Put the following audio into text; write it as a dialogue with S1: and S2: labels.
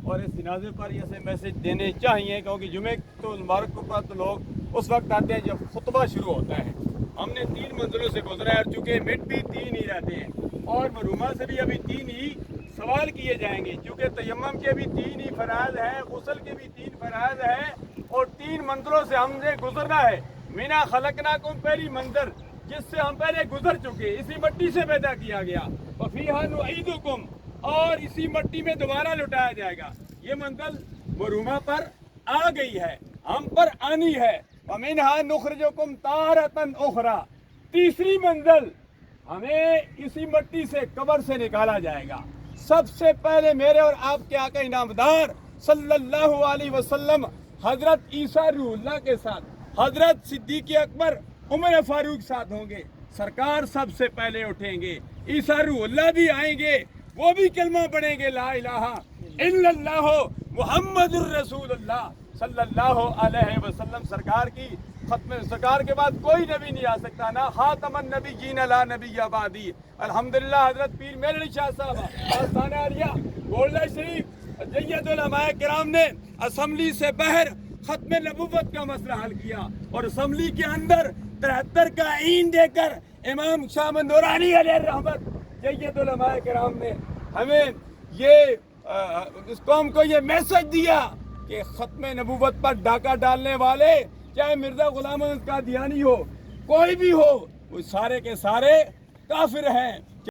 S1: اور اس جنازے پر یہ سے میسج دینے چاہیے، کیونکہ جمعے تو مبارک پر تو لوگ اس وقت آتے ہیں جب خطبہ شروع ہوتا ہے۔ ہم نے 3 منزلوں سے گزرا ہے، اور چونکہ مٹ بھی 3 ہی رہتے ہیں اور مرحومہ سے بھی ابھی 3 ہی سوال کیے جائیں گے، چونکہ تیمم کے بھی 3 ہی فرائض ہیں، غسل کے بھی 3 فرائض ہیں، اور 3 منزلوں سے ہم نے گزرنا ہے۔ منا خلقناکم پہلی منزل جس سے ہم پہلے گزر چکے، اسی مٹی سے پیدا کیا گیا، وفیہا نعیدکم، اور اسی مٹی میں دوبارہ لٹایا جائے گا۔ یہ منزل مرحومہ پر آ گئی ہے، ہم پر آنی ہے۔ وَمِنْهَا نُخْرِجُكُمْ تَارَةً أُخْرَى، تیسری منزل ہمیں اسی مٹی سے قبر سے نکالا جائے گا۔ سب سے پہلے میرے اور آپ کے آقا انعامدار صلی اللہ علیہ وسلم حضرت عیسیٰ روح اللہ کے ساتھ حضرت صدیق اکبر عمر فاروق ساتھ ہوں گے، سرکار سب سے پہلے اٹھیں گے، عیسیٰ روح اللہ بھی آئیں گے، وہ بھی کلمہ پڑھیں گے لا الہ الا اللہ محمد الرسول اللہ صلی اللہ علیہ وسلم۔ سرکار کی ختم سرکار کے بعد کوئی نبی نہیں آ سکتا، نا خاتم النبیین لا نبی بعدی۔ الحمدللہ حضرت پیر میرے علی شاہ صاحب آستانہ عالیہ گولڈا شریف جید علماء کرام نے اسمبلی سے باہر ختم نبوت کا مسئلہ حل کیا، اور اسمبلی کے اندر 73 کا عین دے کر امام شاہ نورانی علیہ الرحمت جید علماء کرام نے ہمیں یہ اس قوم کو یہ میسج دیا کہ ختم نبوت پر ڈاکہ ڈالنے والے چاہے مرزا غلام احمد قادیانی ہو، کوئی بھی ہو، وہ سارے کے سارے کافر ہیں۔